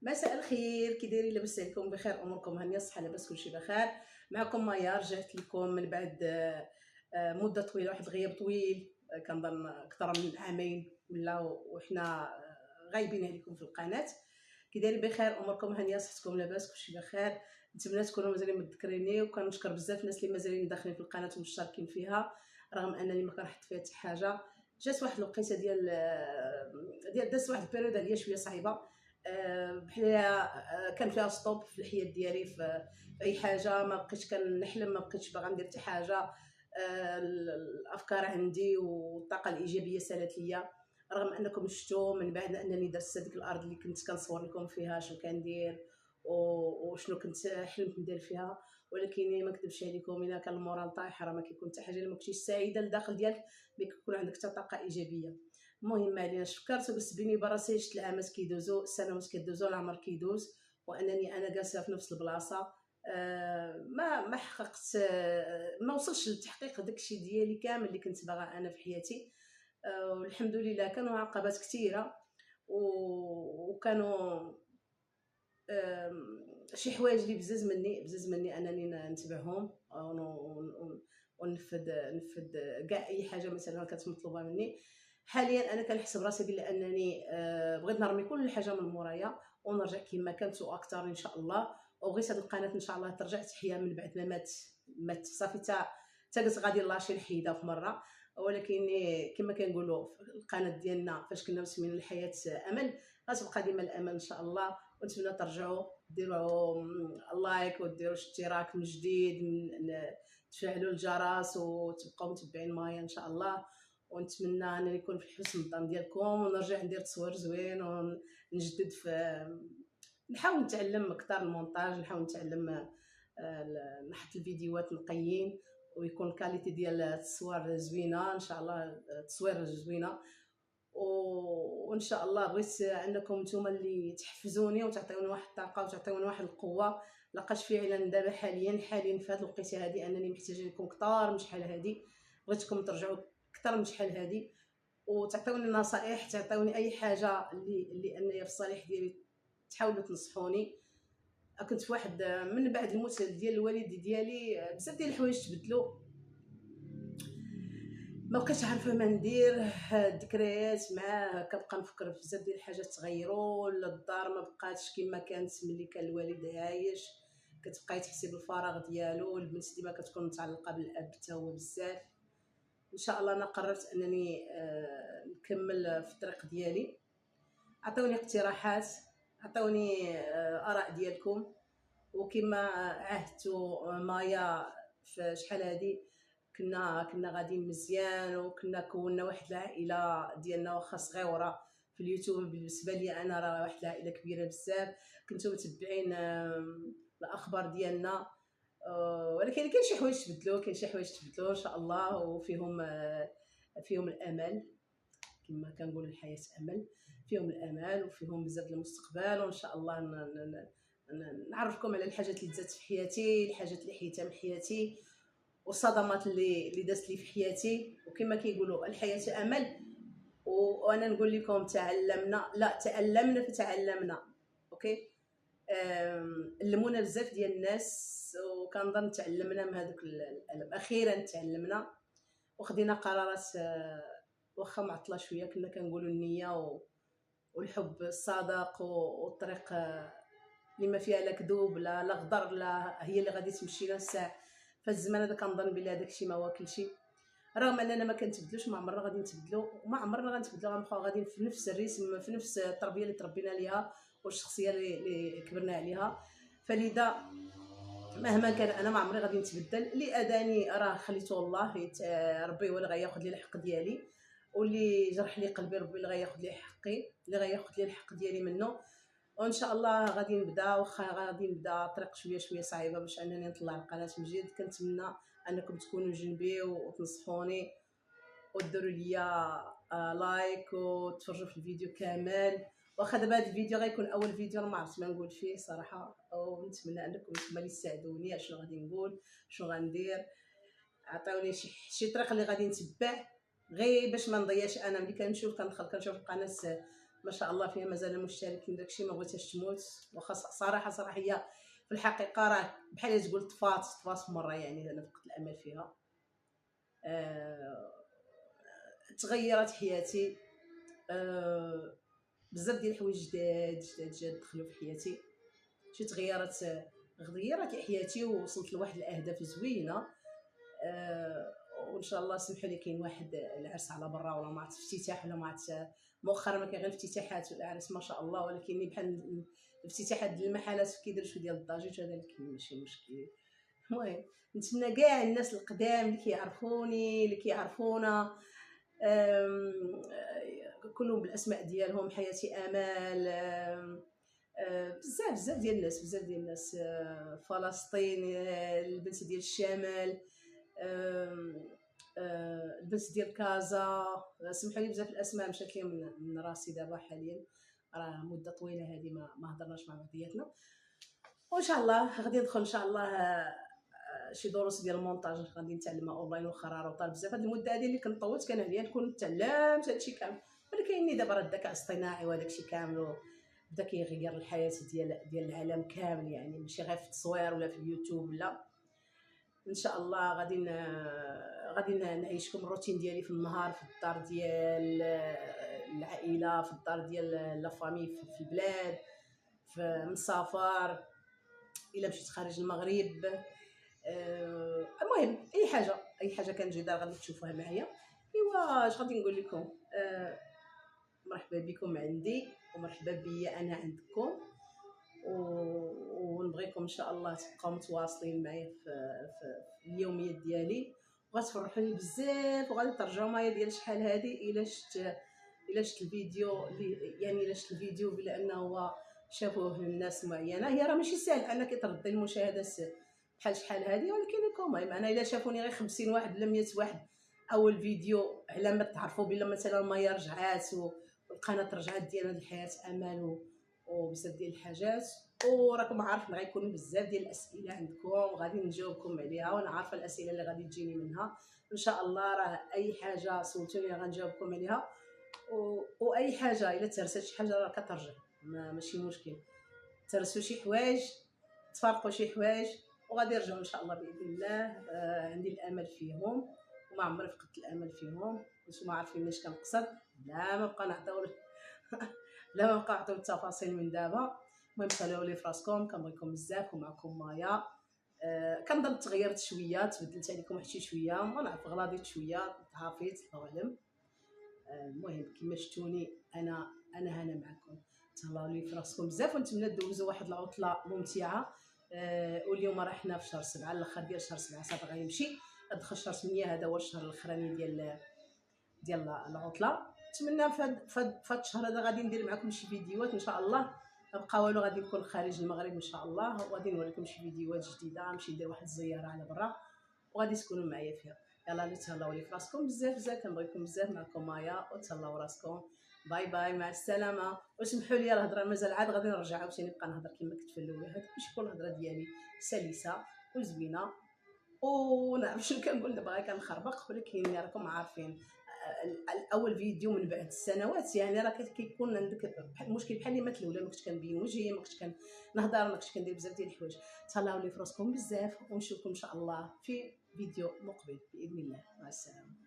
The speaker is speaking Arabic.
مساء الخير، كي دايرين؟ لاباس عليكم؟ بخير؟ اموركم هانيه؟ الصحه لاباس؟ كلشي بخير. معكم مايا، رجعت لكم من بعد مده طويله، واحد الغياب طويل. كنظن اكثر من عامين ولا وحنا غايبين عليكم في القناه. كي دايرين؟ بخير؟ اموركم هانيه؟ صحتكم لاباس؟ كلشي بخير. نتمنى تكونوا مازالين متذكريني، وكنشكر بزاف الناس اللي مازالين داخلين في القناه ومشتركين فيها رغم انني ما كنحط فيها حتى حاجه. جات واحد الوقيته ديال دازت واحد البيريود عليا شويه صعيبه، بحال كان فيها ستوب في الحياه ديالي، في اي حاجه. ما بقيتش كنحلم، ما بقيتش باغا ندير حتى حاجه. الافكار عندي والطاقه الايجابيه سالت ليا، رغم انكم شفتوا من بعد انني درت هذيك الارض اللي كنت كنصور لكم فيها شنو كندير وشنو كنت حلمت ندير فيها. ولكن ما نكذبش عليكم، الا كان المورال طايح راه ما كيكون حتى حاجه. ما كنتيش سعيده لداخل ديالك، ما كيكون عندك حتى طاقه ايجابيه. المهم ما عليناش. فكرت وقلت بيني براسي، شفت العامات كيدوزو، السنوات كيدوزو، العمر كيدوز، وانني انا جالسه في نفس البلاصه. ما حققت، ما وصلش للتحقيق داكشي ديالي كامل اللي كنت باغا انا في حياتي. والحمد لله كانوا عقبات كثيره، وكانوا شي حوايج اللي بزز مني انني نتبعهم، ونفذ كاع اي حاجه مثلا كانت مطلوبه مني. حاليا انا كنحس براسي بلا انني بغيت نرمي كل حاجه من مورايا ونرجع كما كنت واكثر ان شاء الله. وبغيت هذه القناه ان شاء الله ترجع تحيا من بعد ما مات صافي. تا قلت غادي لاشي نحيدها في مره. ولكن كما كنقولوا القناه ديالنا فاش كنا مسمين الحياه امل، غتبقى ديما الامل ان شاء الله. ونتمنى ترجعوا ديروا لايك وديروا اشتراك من جديد، تفعلوا الجرس وتبقاو متبعين مايا ان شاء الله. ونتمنى انني نكون في حسن الظن ديالكم، ونرجع ندير تصوير زوين ونجدد في، نحاول نتعلم اكثر المونتاج، نحاول نتعلم نحط الفيديوهات نقيين ويكون الكاليتي ديال التصوير زوينه ان شاء الله، تصوير زوينه. وان شاء الله بغيت انكم نتوما اللي تحفزوني وتعطيوني واحد الطاقه وتعطيوني واحد القوه، لقاش فعلا دابا حاليا في هذه الوقيته هذه انني محتاجه لكم كثار من شحال هذه. بغيتكم ترجعوا اكثر من شحال هذه، وتعطيوني نصائح، تعطيوني اي حاجه اللي انني في الصالح ديالي، تحاولوا تنصحوني. كنت في واحد من بعد الموت ديال الوالد ديالي بزاف ديال الحوايج تبدلوا، ما بقيتش عارفه ما ندير. الذكريات معاه كنبقى نفكر بزاف ديال الحاجات تغيروا، الدار ما بقاتش كما كانت ملي كان الوالد عايش. كتبقاي تحسي بالفراغ ديالو. البنت ديما كتكون متعلقه بالاب حتى هو بزاف. ان شاء الله انا قررت انني نكمل في الطريق ديالي. عطيوني اقتراحات، عطيوني اراء ديالكم. وكما عهدتوا مايا في شحال هادي، كنا غاديين مزيان، وكنا كونا واحد العائله ديالنا واخا صغيره في اليوتيوب. بالنسبه لي انا راه واحد العائله كبيره بزاف. كنتو متبعين الاخبار ديالنا. ولكن كاين شي حوايج تبدلوا، ان شاء الله، وفيهم فيهم الامل. كما كنقول الحياه امل، فيهم الامل وفيهم بزاف المستقبل. وان شاء الله نعرفكم على الحاجات اللي تزادت في حياتي، الحاجات اللي حيتها من حياتي، والصدمات اللي دازت لي في حياتي. وكما كيقولوا الحياه امل. وانا نقول لكم تألمنا فتعلمنا. اوكي. علمونا بزاف ديال الناس، وكنظن تعلمنا من هذوك الالم. اخيرا تعلمنا وخدينا قرارات، واخا معطله شويه. كنا كنقولوا النيه والحب الصادق والطريق اللي ما فيها لا كذوب لا غدر، لا هي اللي غادي تمشي لنا الساعه. فالزمان هذا كنظن بلي هذاك الشيء ما واكلشي، رغم اننا ما كنتبدلوش. ما عمرنا غادي نتبدلوا وما عمرنا غنتبدلوا. غنبقاو غاديين في نفس الريتم، في نفس التربيه اللي تربينا ليها والشخصيه اللي كبرنا عليها. فلذا مهما كان انا ما عمري غادي نتبدل. اللي اذاني راه خليته الله، ربي هو اللي غياخذ لي الحق ديالي، واللي جرح لي قلبي ربي اللي غياخذ لي حقي، اللي غياخذ لي الحق ديالي منه. وان شاء الله غادي نبدا، واخا غادي نبدا طريق شويه صعيبه باش انني نطلع القناه من جديد. كنتمنى انكم تكونوا جنبي وتنصحوني وديروا لي لايك وتفرجوا في الفيديو كامل. واخا دابا هذا الفيديو غيكون اول فيديو، ما عرفتش ما نقول فيه صراحه، ونتمنى انكم نتوما اللي تساعدوني شنو غادي نقول، شنو غندير. عطيوني شي طريق اللي غادي نتبع، غير باش ما نضيعش. انا ملي كنشوف كنشوف القناه ما شاء الله فيها مازال مشتركين داكشي ما بغيتهاش تموت. واخا صراحه هي في الحقيقه راه بحال تقول طفات في مره، يعني انا فقدت الامل فيها. تغيرت حياتي. بزاف ديال الحوايج جداد دخلوا في حياتي. شي غيرت حياتي ووصلت لواحد الاهداف زوينه. وان شاء الله سمحوا لي كاين واحد العرس على برا ولا ما عرفت افتتاح ولا ما عرفت. مؤخرا ما كاين غير افتتاحات والاعراس ما شاء الله، ولكن بحال الافتتاحات ديال المحلات كيديروا شويه ديال الضجيج، هذا اللي كاين ماشي مشكل. المهم نتمنى كاع الناس القدام اللي كيعرفوني اللي كيعرفونا كلهم بالاسماء ديالهم، حياتي امال، بزاف ديال الناس، فلسطين، البنت ديال الشمال، البنت ديال كازا. سمحوا لي بزاف الاسماء مشات لي من راسي دابا حاليا، راه مده طويله هذه ما هضرناش مع بعضياتنا. وان شاء الله غادي ندخل ان شاء الله شي دروس ديال المونتاج غادي نتعلمها اونلاين، واخا راه طال بزاف هاد المده هذه اللي كنت طولت كان عليا نكون تعلمت هادشي كامل، ولكن دابا راه الذكاء الاصطناعي وهذاك الشيء كامل بدا كيغير الحياه ديال العالم كامل، يعني ماشي غير في التصوير ولا في اليوتيوب ولا. ان شاء الله غادي نعيشكم الروتين ديالي في النهار في الدار ديال العائله، في الدار ديال لا فامي في البلاد، في مسافر، الا مشيت خارج المغرب. المهم اي حاجه كان جديده غادي تشوفوها معايا. ايوا اش غادي نقول لكم، مرحبا بكم عندي ومرحبا بيا انا عندكم، ونبغيكم ان شاء الله تبقاو متواصلين معايا في اليوميات ديالي، وغتفرحوني بزاف، وغادي ترجعوا معايا ديال شحال هادي الا شفت الفيديو يعني الا شفت الفيديو بلا انه هو شافوه الناس معينه. هي راه ماشي سهل انك تردي المشاهدات بحال شحال هادي، ولكن المهم انا الا شافوني غير 50 واحد ولا 100 واحد اول فيديو على ما تعرفوا بلا مثلا مايا رجعات والقناه رجعات ديال هاد الحياه امل وبزاف ديال الحاجات. وراكم عارفين غيكونوا بزاف ديال الاسئله عندكم غادي نجاوبكم عليها، وانا عارفه الاسئله اللي غادي تجيني منها ان شاء الله. راه اي حاجه سولتوني غنجاوبكم عليها، واي حاجه الا ترست شي حاجه راه كترجع، ماشي مشكل. ترسوا شي حوايج، تفرقوا شي حوايج، وغادي يرجعوا ان شاء الله باذن الله. عندي الامل فيهم وما عمري فقدت الامل فيهم. نتوما عارفين اش كنقصد، لا ما بقى نعطيو لا ما بقى نعطيو التفاصيل من دابا. المهم صليو لي فراسكم، كنبغيكم بزاف ومعكم مايا. كنظن تغيرت شويه، تبدلت عليكم واحد شويه، ما نعرف غلاضيت شويه، تعافيت الله اعلم. المهم كما شفتوني انا هنا معكم. تهلاو لي في راسكم بزاف، ونتمنى دوزوا واحد العطله ممتعه. واليوم راه حنا في شهر 7، الاخر ديال شهر 7 صافي غيمشي، غتدخل شهر 8، هذا هو الشهر الاخراني ديال العطله. نتمنى في هذا الشهر هذا غادي ندير معكم شي فيديوهات ان شاء الله. ما بقى والو، غادي نكون خارج المغرب ان شاء الله، وغادي نوريكم شي فيديوهات جديده، نمشي ندير واحد الزياره على برا وغادي تكونوا معايا فيها. يلا تهلاو لي فراسكم بزاف كنبغيكم بزاف. معكم مايا، وتهلاو راسكم. باي باي، مع السلامه. وسمحوا لي الهضره مازال عاد غادي نرجع عاوتاني نبقى نهضر كما كنت في الاول، هذه باش تكون الهضره ديالي سلسه وزوينه. ونعرف شنو كنقول دابا غير كنخربق، ولكن راكم عارفين الاول فيديو من بعد السنوات، يعني راه كيكون عندك المشكل بحال اللي مات الاولى، ما كنتش كنبين وجهي، ما كنتش كنهضر، ما كنتش كندير بزاف ديال الحوايج. تهلاو لي فراسكم بزاف، ونشوفكم ان شاء الله في فيديو مقبل باذن الله. مع السلامه.